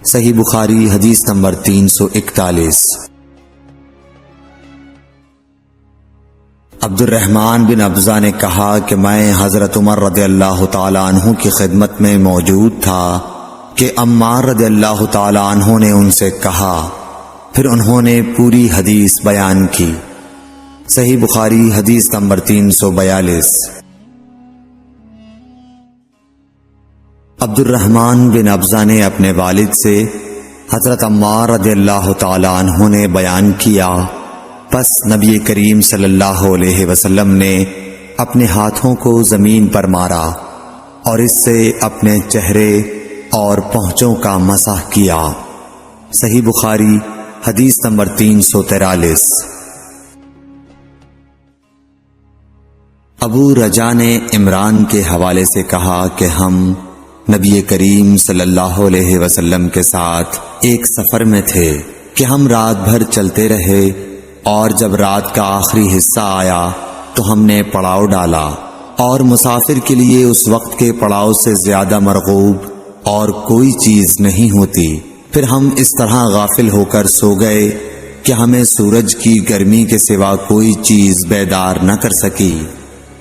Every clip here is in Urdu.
صحیح بخاری حدیث نمبر 341۔ عبد الرحمن بن ابزہ نے کہا کہ میں حضرت عمر رضی اللہ تعالی عنہ کی خدمت میں موجود تھا کہ عمار رضی اللہ تعالی عنہ نے ان سے کہا، پھر انہوں نے پوری حدیث بیان کی۔ صحیح بخاری حدیث نمبر 342۔ عبد الرحمن بن ابزہ نے اپنے والد سے حضرت عمار رضی اللہ تعالی عنہ نے بیان کیا، پس نبی کریم صلی اللہ علیہ وسلم نے اپنے ہاتھوں کو زمین پر مارا اور اس سے اپنے چہرے اور پونچھوں کا مسح کیا۔ صحیح بخاری حدیث نمبر 343۔ ابو رجا نے عمران کے حوالے سے کہا کہ ہم نبی کریم صلی اللہ علیہ وسلم کے ساتھ ایک سفر میں تھے کہ ہم رات بھر چلتے رہے، اور جب رات کا آخری حصہ آیا تو ہم نے پڑاؤ ڈالا، اور مسافر کے لیے اس وقت کے پڑاؤ سے زیادہ مرغوب اور کوئی چیز نہیں ہوتی۔ پھر ہم اس طرح غافل ہو کر سو گئے کہ ہمیں سورج کی گرمی کے سوا کوئی چیز بیدار نہ کر سکی۔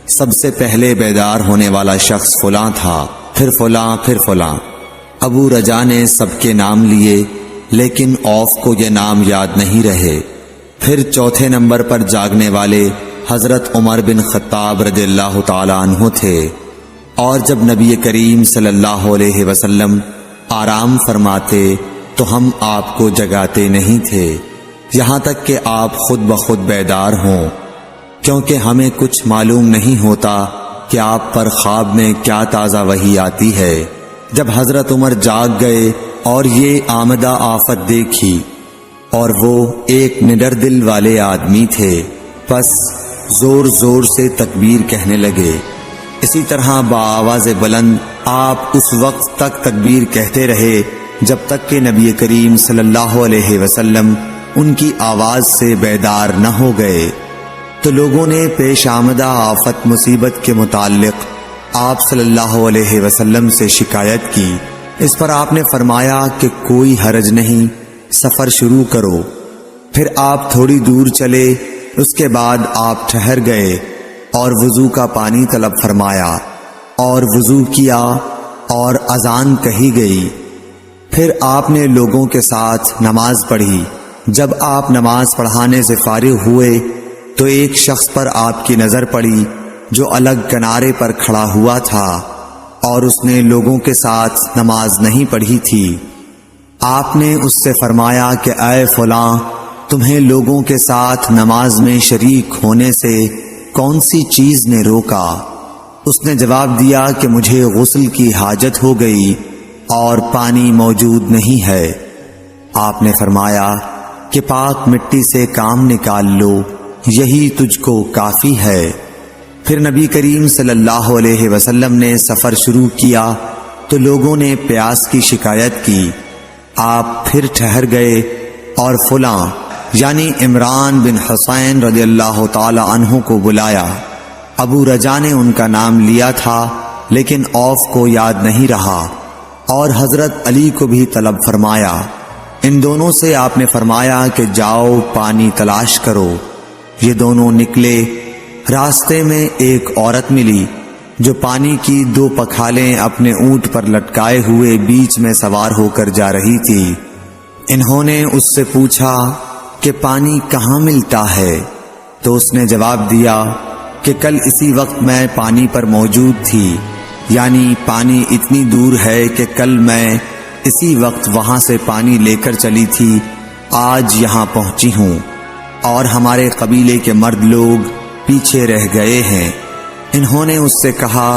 سب سے پہلے بیدار ہونے والا شخص فلاں تھا، پھر فلاں، پھر فلاں۔ ابو رجا نے سب کے نام لیے، لیکن اوف کو یہ نام یاد نہیں رہے۔ پھر چوتھے نمبر پر جاگنے والے حضرت عمر بن خطاب رضی اللہ تعالی عنہ تھے، اور جب نبی کریم صلی اللہ علیہ وسلم آرام فرماتے تو ہم آپ کو جگاتے نہیں تھے یہاں تک کہ آپ خود بخود بیدار ہوں، کیونکہ ہمیں کچھ معلوم نہیں ہوتا کہ آپ پر خواب میں کیا تازہ وحی آتی ہے۔ جب حضرت عمر جاگ گئے اور یہ آمدہ آفت دیکھی، اور وہ ایک نڈر دل والے آدمی تھے، پس زور زور سے تکبیر کہنے لگے۔ اسی طرح بآواز بلند آپ اس وقت تک تکبیر کہتے رہے جب تک کہ نبی کریم صلی اللہ علیہ وسلم ان کی آواز سے بیدار نہ ہو گئے۔ تو لوگوں نے پیش آمدہ آفت مصیبت کے متعلق آپ صلی اللہ علیہ وسلم سے شکایت کی۔ اس پر آپ نے فرمایا کہ کوئی حرج نہیں، سفر شروع کرو۔ پھر آپ تھوڑی دور چلے، اس کے بعد آپ ٹھہر گئے اور وضو کا پانی طلب فرمایا اور وضو کیا اور اذان کہی گئی۔ پھر آپ نے لوگوں کے ساتھ نماز پڑھی۔ جب آپ نماز پڑھانے سے فارغ ہوئے تو ایک شخص پر آپ کی نظر پڑی جو الگ کنارے پر کھڑا ہوا تھا، اور اس نے لوگوں کے ساتھ نماز نہیں پڑھی تھی۔ آپ نے اس سے فرمایا کہ اے فلاں، تمہیں لوگوں کے ساتھ نماز میں شریک ہونے سے کون سی چیز نے روکا؟ اس نے جواب دیا کہ مجھے غسل کی حاجت ہو گئی اور پانی موجود نہیں ہے۔ آپ نے فرمایا کہ پاک مٹی سے کام نکال لو، یہی تجھ کو کافی ہے۔ پھر نبی کریم صلی اللہ علیہ وسلم نے سفر شروع کیا تو لوگوں نے پیاس کی شکایت کی۔ آپ پھر ٹھہر گئے اور فلاں یعنی عمران بن حسین رضی اللہ تعالی عنہ کو بلایا۔ ابو رجا نے ان کا نام لیا تھا لیکن اوف کو یاد نہیں رہا، اور حضرت علی کو بھی طلب فرمایا۔ ان دونوں سے آپ نے فرمایا کہ جاؤ پانی تلاش کرو۔ یہ دونوں نکلے۔ راستے میں ایک عورت ملی جو پانی کی 2 پکھالیں اپنے اونٹ پر لٹکائے ہوئے بیچ میں سوار ہو کر جا رہی تھی۔ انہوں نے اس سے پوچھا کہ پانی کہاں ملتا ہے؟ تو اس نے جواب دیا کہ کل اسی وقت میں پانی پر موجود تھی، یعنی پانی اتنی دور ہے کہ کل میں اسی وقت وہاں سے پانی لے کر چلی تھی، آج یہاں پہنچی ہوں، اور ہمارے قبیلے کے مرد لوگ پیچھے رہ گئے ہیں۔ انہوں نے اس سے کہا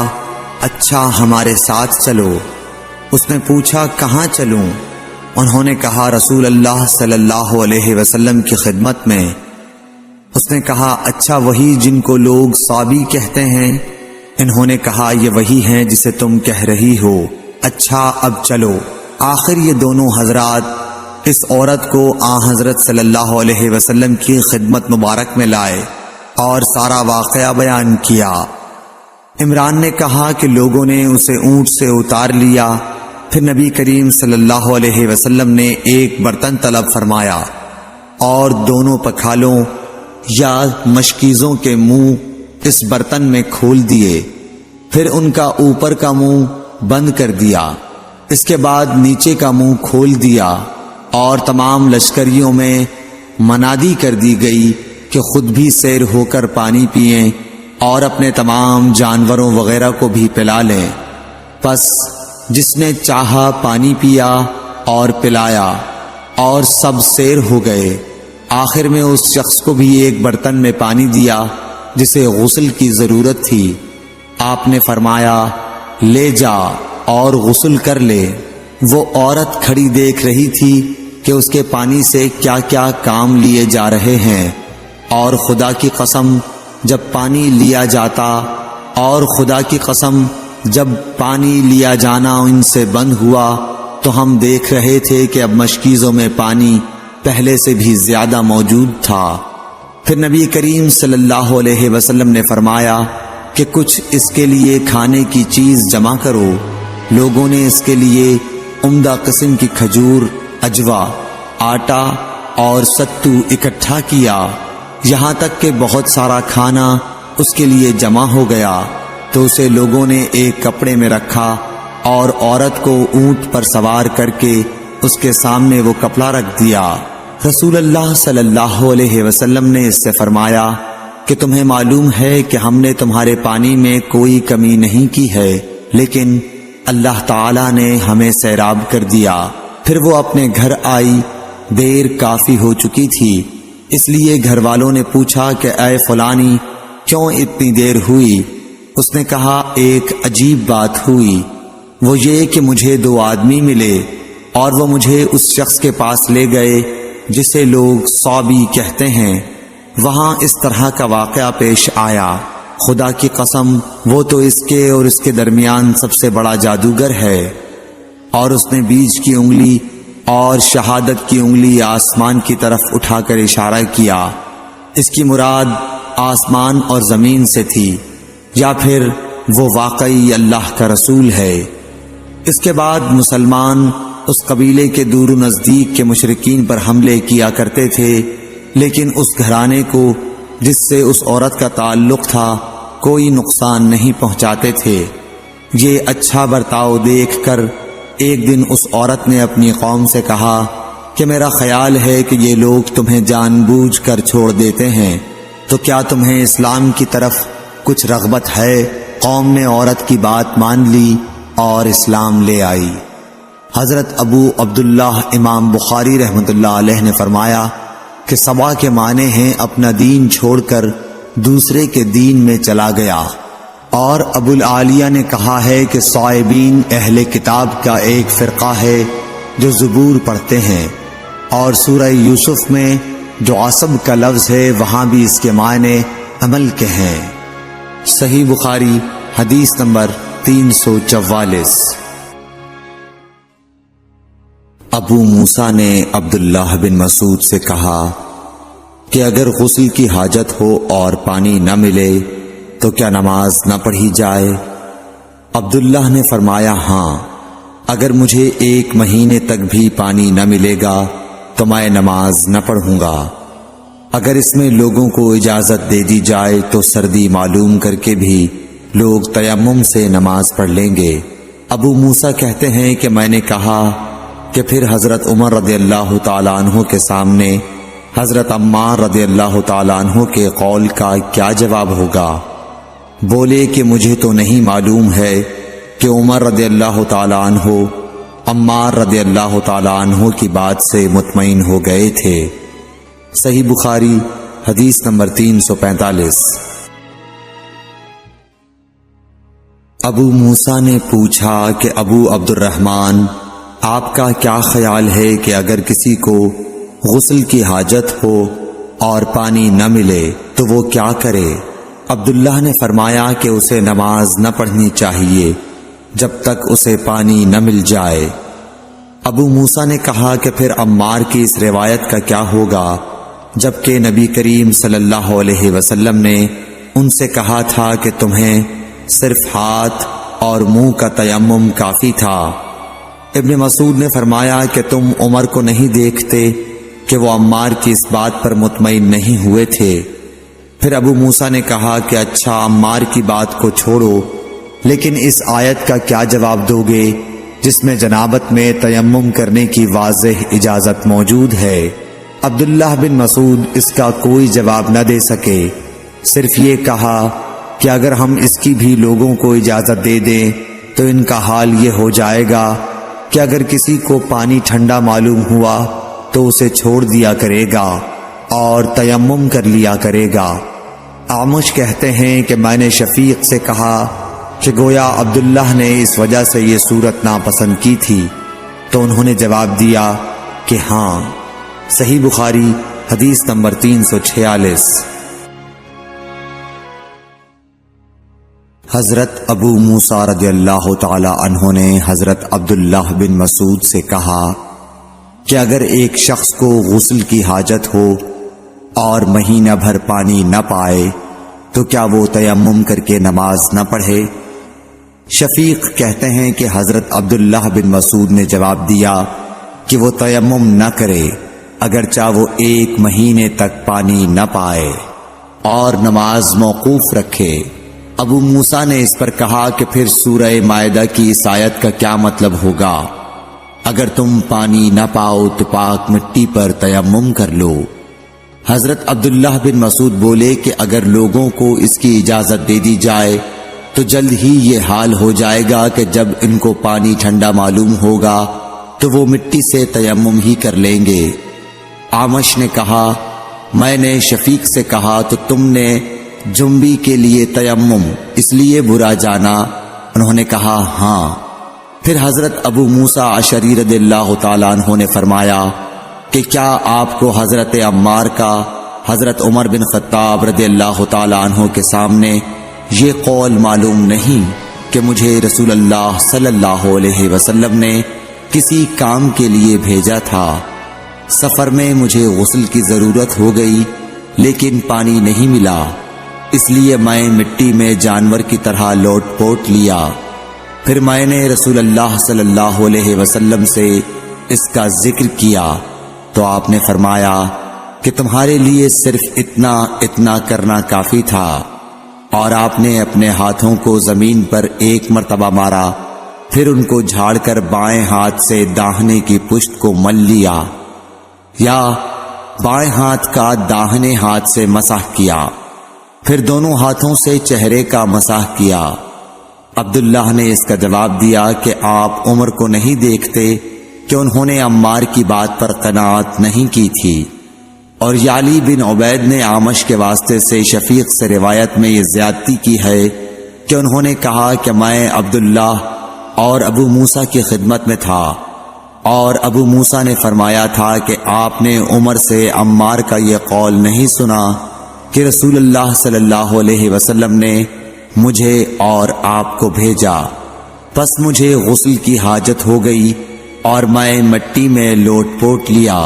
اچھا ہمارے ساتھ چلو۔ اس نے پوچھا کہاں چلوں؟ انہوں نے کہا رسول اللہ صلی اللہ علیہ وسلم کی خدمت میں۔ اس نے کہا اچھا وہی جن کو لوگ صابی کہتے ہیں؟ انہوں نے کہا یہ وہی ہیں جسے تم کہہ رہی ہو۔ اچھا اب چلو۔ آخر یہ دونوں حضرات اس عورت کو حضرت صلی اللہ علیہ وسلم کی خدمت مبارک میں لائے اور سارا واقعہ بیان کیا۔ عمران نے کہا کہ لوگوں نے اسے اونٹ سے اتار لیا، پھر نبی کریم صلی اللہ علیہ وسلم نے ایک برتن طلب فرمایا اور دونوں پکھالوں یا مشکیزوں کے منہ اس برتن میں کھول دیے، پھر ان کا اوپر کا منہ بند کر دیا، اس کے بعد نیچے کا منہ کھول دیا، اور تمام لشکریوں میں منادی کر دی گئی کہ خود بھی سیر ہو کر پانی پئیں اور اپنے تمام جانوروں وغیرہ کو بھی پلا لیں۔ پس جس نے چاہا پانی پیا اور پلایا، اور سب سیر ہو گئے۔ آخر میں اس شخص کو بھی ایک برتن میں پانی دیا جسے غسل کی ضرورت تھی۔ آپ نے فرمایا، لے جا اور غسل کر لے۔ وہ عورت کھڑی دیکھ رہی تھی کہ اس کے پانی سے کیا کیا کام لیے جا رہے ہیں، اور خدا کی قسم جب پانی لیا جاتا اور خدا کی قسم جب پانی لیا جانا ان سے بند ہوا تو ہم دیکھ رہے تھے کہ اب مشکیزوں میں پانی پہلے سے بھی زیادہ موجود تھا۔ پھر نبی کریم صلی اللہ علیہ وسلم نے فرمایا کہ کچھ اس کے لیے کھانے کی چیز جمع کرو۔ لوگوں نے اس کے لیے عمدہ قسم کی کھجور، اجوا، آٹا اور ستو اکٹھا کیا، یہاں تک کہ بہت سارا کھانا اس کے لیے جمع ہو گیا، تو اسے لوگوں نے ایک کپڑے میں رکھا اور عورت کو اونٹ پر سوار کر کے اس کے سامنے وہ کپڑا رکھ دیا۔ رسول اللہ صلی اللہ علیہ وسلم نے اس سے فرمایا کہ تمہیں معلوم ہے کہ ہم نے تمہارے پانی میں کوئی کمی نہیں کی ہے، لیکن اللہ تعالیٰ نے ہمیں سیراب کر دیا۔ پھر وہ اپنے گھر آئی، دیر کافی ہو چکی تھی، اس لیے گھر والوں نے پوچھا کہ اے فلانی کیوں اتنی دیر ہوئی؟ اس نے کہا، ایک عجیب بات ہوئی، وہ یہ کہ مجھے 2 آدمی ملے اور وہ مجھے اس شخص کے پاس لے گئے جسے لوگ صابی کہتے ہیں۔ وہاں اس طرح کا واقعہ پیش آیا، خدا کی قسم وہ تو اس کے اور اس کے درمیان سب سے بڑا جادوگر ہے۔ اور اس نے بیچ کی انگلی اور شہادت کی انگلی آسمان کی طرف اٹھا کر اشارہ کیا۔ اس کی مراد آسمان اور زمین سے تھی، یا پھر وہ واقعی اللہ کا رسول ہے۔ اس کے بعد مسلمان اس قبیلے کے دور و نزدیک کے مشرکین پر حملے کیا کرتے تھے، لیکن اس گھرانے کو جس سے اس عورت کا تعلق تھا کوئی نقصان نہیں پہنچاتے تھے۔ یہ اچھا برتاؤ دیکھ کر ایک دن اس عورت نے اپنی قوم سے کہا کہ میرا خیال ہے کہ یہ لوگ تمہیں جان بوجھ کر چھوڑ دیتے ہیں، تو کیا تمہیں اسلام کی طرف کچھ رغبت ہے؟ قوم نے عورت کی بات مان لی اور اسلام لے آئی۔ حضرت ابو عبداللہ امام بخاری رحمۃ اللہ علیہ نے فرمایا کہ سبا کے معنی ہیں اپنا دین چھوڑ کر دوسرے کے دین میں چلا گیا، اور ابو العالیہ نے کہا ہے کہ صائبین اہل کتاب کا ایک فرقہ ہے جو زبور پڑھتے ہیں، اور سورہ یوسف میں جو عصب کا لفظ ہے وہاں بھی اس کے معنی عمل کے ہیں۔ صحیح بخاری حدیث نمبر 344۔ ابو موسیٰ نے عبداللہ بن مسعود سے کہا کہ اگر غسل کی حاجت ہو اور پانی نہ ملے تو کیا نماز نہ پڑھی جائے؟ عبداللہ نے فرمایا، ہاں، اگر مجھے 1 مہینے تک بھی پانی نہ ملے گا تو میں نماز نہ پڑھوں گا۔ اگر اس میں لوگوں کو اجازت دے دی جائے تو سردی معلوم کر کے بھی لوگ تیمم سے نماز پڑھ لیں گے۔ ابو موسیٰ کہتے ہیں کہ میں نے کہا کہ پھر حضرت عمر رضی اللہ تعالیٰ عنہ کے سامنے حضرت عمار رضی اللہ تعالیٰ عنہ کے قول کا کیا جواب ہوگا؟ بولے کہ مجھے تو نہیں معلوم ہے کہ عمر رضی اللہ تعالیٰ عنہ عمار رضی اللہ تعالیٰ عنہ کی بات سے مطمئن ہو گئے تھے۔ صحیح بخاری حدیث نمبر 345۔ ابو موسیٰ نے پوچھا کہ ابو عبد الرحمن، آپ کا کیا خیال ہے کہ اگر کسی کو غسل کی حاجت ہو اور پانی نہ ملے تو وہ کیا کرے؟ عبداللہ نے فرمایا کہ اسے نماز نہ پڑھنی چاہیے جب تک اسے پانی نہ مل جائے۔ ابو موسیٰ نے کہا کہ پھر عمار کی اس روایت کا کیا ہوگا جبکہ نبی کریم صلی اللہ علیہ وسلم نے ان سے کہا تھا کہ تمہیں صرف ہاتھ اور منہ کا تیمم کافی تھا، ابن مسعود نے فرمایا کہ تم عمر کو نہیں دیکھتے کہ وہ عمار کی اس بات پر مطمئن نہیں ہوئے تھے؟ پھر ابو موسیٰ نے کہا کہ اچھا، عمار کی بات کو چھوڑو، لیکن اس آیت کا کیا جواب دو گے جس میں جنابت میں تیمم کرنے کی واضح اجازت موجود ہے؟ عبداللہ بن مسعود اس کا کوئی جواب نہ دے سکے، صرف یہ کہا کہ اگر ہم اس کی بھی لوگوں کو اجازت دے دیں تو ان کا حال یہ ہو جائے گا کہ اگر کسی کو پانی ٹھنڈا معلوم ہوا تو اسے چھوڑ دیا کرے گا اور تیمم کر لیا کرے گا۔ اعمش کہتے ہیں کہ میں نے شفیق سے کہا کہ گویا عبداللہ نے اس وجہ سے یہ صورت ناپسند کی تھی، تو انہوں نے جواب دیا کہ ہاں۔ صحیح بخاری حدیث نمبر 346۔ حضرت ابو موسیٰ رضی اللہ تعالی عنہ نے حضرت عبداللہ بن مسعود سے کہا کہ اگر ایک شخص کو غسل کی حاجت ہو اور مہینہ بھر پانی نہ پائے تو کیا وہ تیمم کر کے نماز نہ پڑھے؟ شفیق کہتے ہیں کہ حضرت عبداللہ بن مسعود نے جواب دیا کہ وہ تیمم نہ کرے اگرچہ وہ 1 مہینے تک پانی نہ پائے اور نماز موقوف رکھے۔ ابو موسیٰ نے اس پر کہا کہ پھر سورہ مائدہ کی اس آیت کا کیا مطلب ہوگا؟ اگر تم پانی نہ پاؤ تو پاک مٹی پر تیمم کر لو۔ حضرت عبداللہ بن مسعود بولے کہ اگر لوگوں کو اس کی اجازت دے دی جائے تو جلد ہی یہ حال ہو جائے گا کہ جب ان کو پانی ٹھنڈا معلوم ہوگا تو وہ مٹی سے تیمم ہی کر لیں گے۔ اعمش نے کہا میں نے شفیق سے کہا تو تم نے جنبی کے لیے تیمم اس لیے برا جانا؟ انہوں نے کہا ہاں۔ پھر حضرت ابو موسیٰ اشعری رضی اللہ تعالیٰ عنہ نے فرمایا کہ کیا آپ کو حضرت عمار کا حضرت عمر بن خطاب رضی اللہ تعالیٰ عنہ کے سامنے یہ قول معلوم نہیں کہ مجھے رسول اللہ صلی اللہ علیہ وسلم نے کسی کام کے لیے بھیجا تھا، سفر میں مجھے غسل کی ضرورت ہو گئی لیکن پانی نہیں ملا، اس لیے میں مٹی میں جانور کی طرح لوٹ پوٹ لیا۔ پھر میں نے رسول اللہ صلی اللہ علیہ وسلم سے اس کا ذکر کیا تو آپ نے فرمایا کہ تمہارے لیے صرف اتنا کرنا کافی تھا، اور آپ نے اپنے ہاتھوں کو زمین پر 1 مرتبہ مارا، پھر ان کو جھاڑ کر بائیں ہاتھ سے داہنے کی پشت کو مل لیا، یا بائیں ہاتھ کا داہنے ہاتھ سے مسح کیا، پھر دونوں ہاتھوں سے چہرے کا مسح کیا۔ عبداللہ نے اس کا جواب دیا کہ آپ عمر کو نہیں دیکھتے کہ انہوں نے عمار کی بات پر قناعت نہیں کی تھی؟ اور یعلی بن عبید نے اعمش کے واسطے سے شفیق سے روایت میں یہ زیادتی کی ہے کہ انہوں نے کہا کہ میں عبداللہ اور ابو موسیٰ کی خدمت میں تھا، اور ابو موسیٰ نے فرمایا تھا کہ آپ نے عمر سے عمار کا یہ قول نہیں سنا کہ رسول اللہ صلی اللہ علیہ وسلم نے مجھے اور آپ کو بھیجا، پس مجھے غسل کی حاجت ہو گئی اور میں مٹی میں لوٹ پوٹ لیا،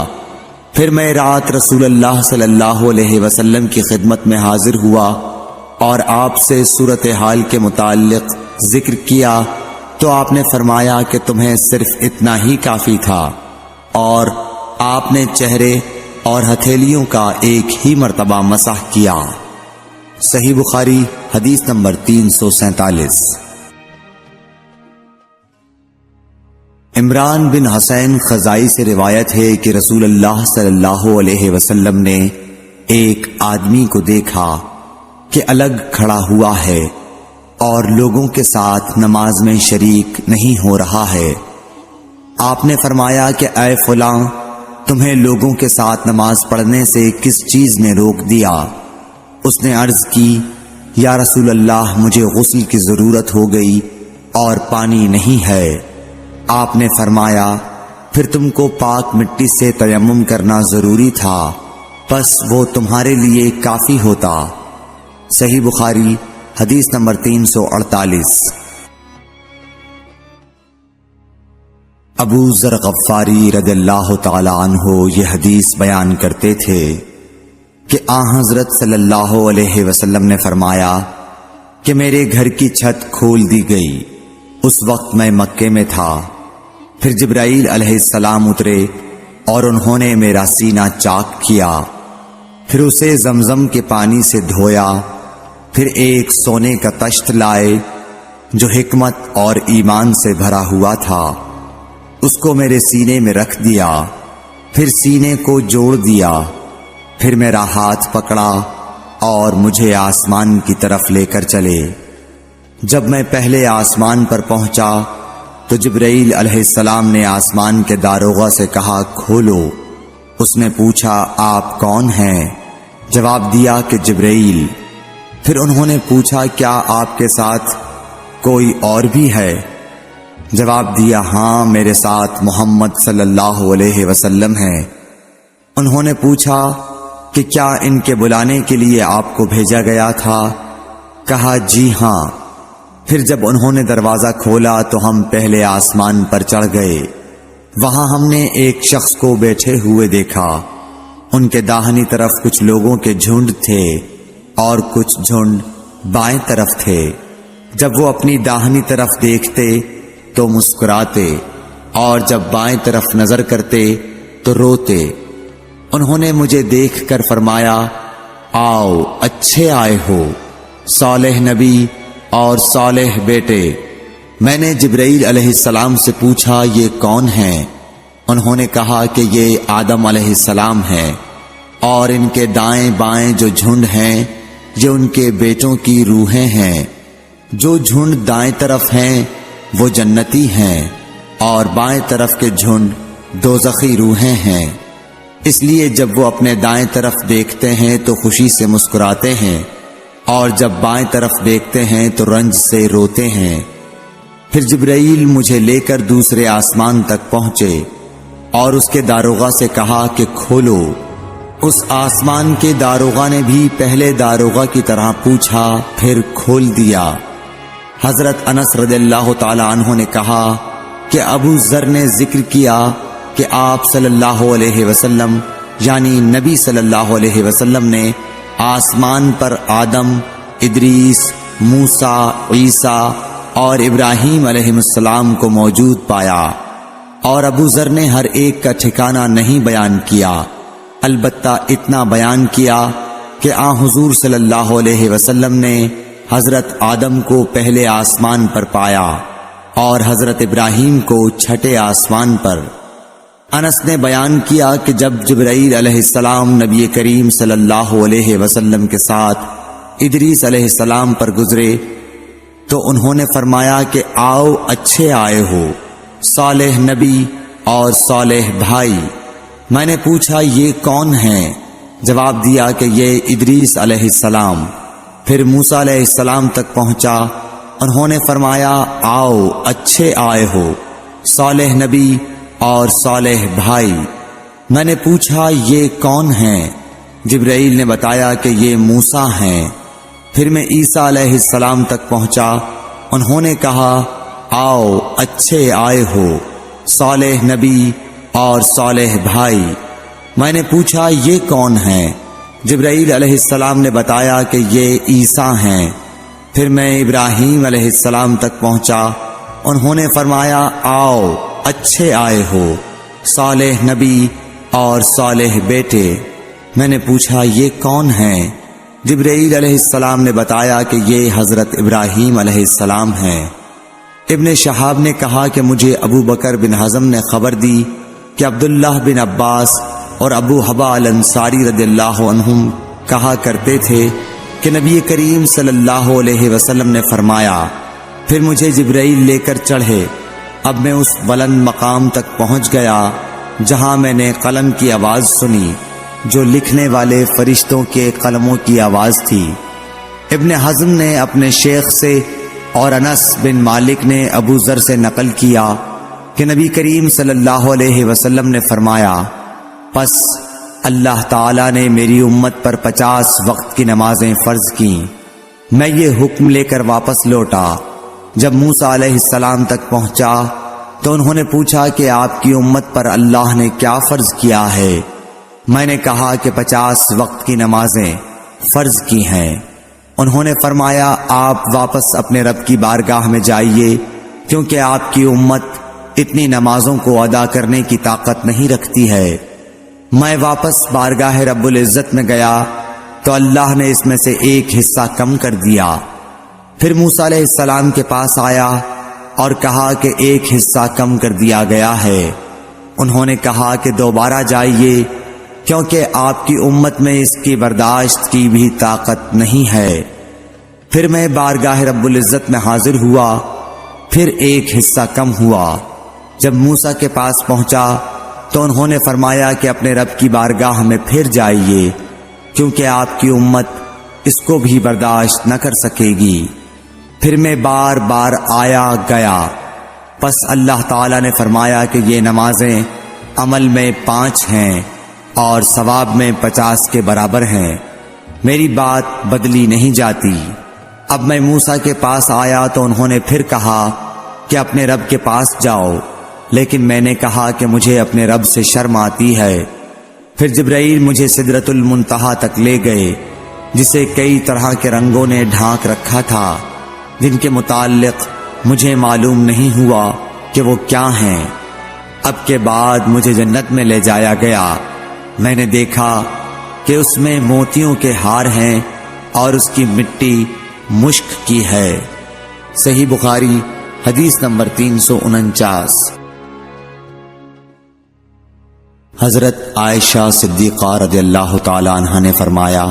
پھر میں رات رسول اللہ صلی اللہ علیہ وسلم کی خدمت میں حاضر ہوا اور آپ سے صورتحال کے متعلق ذکر کیا تو آپ نے فرمایا کہ تمہیں صرف اتنا ہی کافی تھا، اور آپ نے چہرے اور ہتھیلیوں کا 1 ہی مرتبہ مسح کیا۔ صحیح بخاری حدیث نمبر 347۔ عمران بن حسین خزائی سے روایت ہے کہ رسول اللہ صلی اللہ علیہ وسلم نے ایک آدمی کو دیکھا کہ الگ کھڑا ہوا ہے اور لوگوں کے ساتھ نماز میں شریک نہیں ہو رہا ہے۔ آپ نے فرمایا کہ اے فلاں، تمہیں لوگوں کے ساتھ نماز پڑھنے سے کس چیز نے روک دیا؟ اس نے عرض کی یا رسول اللہ، مجھے غسل کی ضرورت ہو گئی اور پانی نہیں ہے۔ آپ نے فرمایا پھر تم کو پاک مٹی سے تیمم کرنا ضروری تھا، پس وہ تمہارے لیے کافی ہوتا۔ صحیح بخاری حدیث نمبر 348۔ ابو ذر غفاری رضی اللہ تعالی عنہ یہ حدیث بیان کرتے تھے کہ حضرت صلی اللہ علیہ وسلم نے فرمایا کہ میرے گھر کی چھت کھول دی گئی۔ اس وقت میں مکے میں تھا پھر جبرائیل علیہ السلام اترے اور انہوں نے میرا سینہ چاک کیا، پھر اسے زمزم کے پانی سے دھویا، پھر ایک سونے کا تشت لائے جو حکمت اور ایمان سے بھرا ہوا تھا، اس کو میرے سینے میں رکھ دیا، پھر سینے کو جوڑ دیا، پھر میرا ہاتھ پکڑا اور مجھے آسمان کی طرف لے کر چلے۔ جب میں پہلے آسمان پر پہنچا تو جبرائیل علیہ السلام نے آسمان کے داروغہ سے کہا کھولو۔ اس نے پوچھا آپ کون ہیں؟ جواب دیا کہ جبرائیل۔ پھر انہوں نے پوچھا کیا آپ کے ساتھ کوئی اور بھی ہے؟ جواب دیا ہاں، میرے ساتھ محمد صلی اللہ علیہ وسلم ہیں۔ انہوں نے پوچھا کہ کیا ان کے بلانے کے لیے آپ کو بھیجا گیا تھا؟ کہا جی ہاں۔ پھر جب انہوں نے دروازہ کھولا تو ہم پہلے آسمان پر چڑھ گئے۔ وہاں ہم نے ایک شخص کو بیٹھے ہوئے دیکھا، ان کے داہنی طرف کچھ لوگوں کے جھنڈ تھے اور کچھ جھنڈ بائیں طرف تھے۔ جب وہ اپنی داہنی طرف دیکھتے تو مسکراتے اور جب بائیں طرف نظر کرتے تو روتے۔ انہوں نے مجھے دیکھ کر فرمایا آؤ اچھے آئے ہو، صالح نبی اور صالح بیٹے۔ میں نے جبرائیل علیہ السلام سے پوچھا یہ کون ہیں؟ انہوں نے کہا کہ یہ آدم علیہ السلام ہیں، اور ان کے دائیں بائیں جو جھنڈ ہیں یہ ان کے بیٹوں کی روحیں ہیں۔ جو جھنڈ دائیں طرف ہیں وہ جنتی ہیں، اور بائیں طرف کے جھنڈ دوزخی روحیں ہیں۔ اس لیے جب وہ اپنے دائیں طرف دیکھتے ہیں تو خوشی سے مسکراتے ہیں، اور جب بائیں طرف دیکھتے ہیں تو رنج سے روتے ہیں۔ پھر جبرائیل مجھے لے کر دوسرے آسمان تک پہنچے اور اس کے داروغہ سے کہا کہ کھولو۔ اس آسمان کے داروغہ نے بھی پہلے داروغہ کی طرح پوچھا، پھر کھول دیا۔ حضرت انس رضی اللہ تعالی عنہ نے کہا کہ ابو ذر نے ذکر کیا کہ آپ صلی اللہ علیہ وسلم یعنی نبی صلی اللہ علیہ وسلم نے آسمان پر آدم، ادریس، موسیٰ، عیسیٰ اور ابراہیم علیہ السلام کو موجود پایا، اور ابو ذر نے ہر ایک کا ٹھکانہ نہیں بیان کیا، البتہ اتنا بیان کیا کہ حضور صلی اللہ علیہ وسلم نے حضرت آدم کو پہلے آسمان پر پایا اور حضرت ابراہیم کو چھٹے آسمان پر۔ انس نے بیان کیا کہ جب جبرائیل علیہ السلام نبی کریم صلی اللہ علیہ وسلم کے ساتھ ادریس علیہ السلام پر گزرے تو انہوں نے فرمایا کہ آؤ اچھے آئے ہو، صالح نبی اور صالح بھائی۔ میں نے پوچھا یہ کون ہیں؟ جواب دیا کہ یہ ادریس علیہ السلام۔ پھر موسیٰ علیہ السلام تک پہنچا، انہوں نے فرمایا آؤ اچھے آئے ہو، صالح نبی اور صالح بھائی۔ میں نے پوچھا یہ کون ہیں؟ جبرائیل نے بتایا کہ یہ موسیٰ ہیں۔ پھر میں عیسیٰ علیہ السلام تک پہنچا، انہوں نے کہا آؤ اچھے آئے ہو، صالح نبی اور صالح بھائی۔ میں نے پوچھا یہ کون ہیں؟ جبرائیل علیہ السلام نے بتایا کہ یہ عیسیٰ ہیں۔ پھر میں ابراہیم علیہ السلام تک پہنچا، انہوں نے فرمایا آؤ اچھے آئے ہو، صالح نبی اور صالح بیٹے۔ میں نے پوچھا یہ کون ہیں؟ جبرائیل علیہ السلام نے بتایا کہ یہ حضرت ابراہیم علیہ السلام ہیں۔ ابن شہاب نے کہا کہ مجھے ابو بکر بن حزم نے خبر دی کہ عبداللہ بن عباس اور ابو حبا الانصاری رضی اللہ عنہم کہا کرتے تھے کہ نبی کریم صلی اللہ علیہ وسلم نے فرمایا، پھر مجھے جبرائیل لے کر چڑھے۔ اب میں اس بلند مقام تک پہنچ گیا جہاں میں نے قلم کی آواز سنی جو لکھنے والے فرشتوں کے قلموں کی آواز تھی۔ ابن حزم نے اپنے شیخ سے اور انس بن مالک نے ابو ذر سے نقل کیا کہ نبی کریم صلی اللہ علیہ وسلم نے فرمایا، پس اللہ تعالیٰ نے میری امت پر 50 وقت کی نمازیں فرض کیں۔ میں یہ حکم لے کر واپس لوٹا۔ جب موسیٰ علیہ السلام تک پہنچا تو انہوں نے پوچھا کہ آپ کی امت پر اللہ نے کیا فرض کیا ہے؟ میں نے کہا کہ 50 وقت کی نمازیں فرض کی ہیں۔ انہوں نے فرمایا آپ واپس اپنے رب کی بارگاہ میں جائیے، کیونکہ آپ کی امت اتنی نمازوں کو ادا کرنے کی طاقت نہیں رکھتی ہے۔ میں واپس بارگاہ رب العزت میں گیا تو اللہ نے اس میں سے ایک حصہ کم کر دیا۔ پھر موسیٰ علیہ السلام کے پاس آیا اور کہا کہ ایک حصہ کم کر دیا گیا ہے۔ انہوں نے کہا کہ دوبارہ جائیے، کیونکہ آپ کی امت میں اس کی برداشت کی بھی طاقت نہیں ہے۔ پھر میں بارگاہ رب العزت میں حاضر ہوا، پھر ایک حصہ کم ہوا۔ جب موسیٰ کے پاس پہنچا تو انہوں نے فرمایا کہ اپنے رب کی بارگاہ میں پھر جائیے، کیونکہ آپ کی امت اس کو بھی برداشت نہ کر سکے گی۔ پھر میں بار بار آیا گیا، پس اللہ تعالیٰ نے فرمایا کہ یہ نمازیں عمل میں 5 ہیں اور ثواب میں 50 کے برابر ہیں، میری بات بدلی نہیں جاتی۔ اب میں موسیٰ کے پاس آیا تو انہوں نے پھر کہا کہ اپنے رب کے پاس جاؤ، لیکن میں نے کہا کہ مجھے اپنے رب سے شرم آتی ہے۔ پھر جبرائیل مجھے سدرۃ المنتہا تک لے گئے، جسے کئی طرح کے رنگوں نے ڈھانک رکھا تھا، جن کے متعلق مجھے معلوم نہیں ہوا کہ وہ کیا ہیں۔ اب کے بعد مجھے جنت میں لے جایا گیا۔ میں نے دیکھا کہ اس میں موتیوں کے ہار ہیں اور اس کی مٹی مشک کی ہے۔ صحیح بخاری حدیث نمبر 349۔ حضرت عائشہ صدیقہ رضی اللہ تعالی عنہ نے فرمایا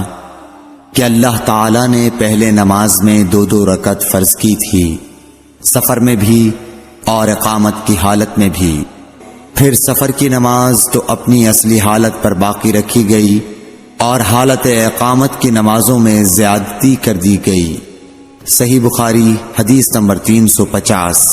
کہ اللہ تعالیٰ نے پہلے نماز میں 2 رکعت فرض کی تھی، سفر میں بھی اور اقامت کی حالت میں بھی۔ پھر سفر کی نماز تو اپنی اصلی حالت پر باقی رکھی گئی اور حالت اقامت کی نمازوں میں زیادتی کر دی گئی۔ صحیح بخاری حدیث نمبر 350۔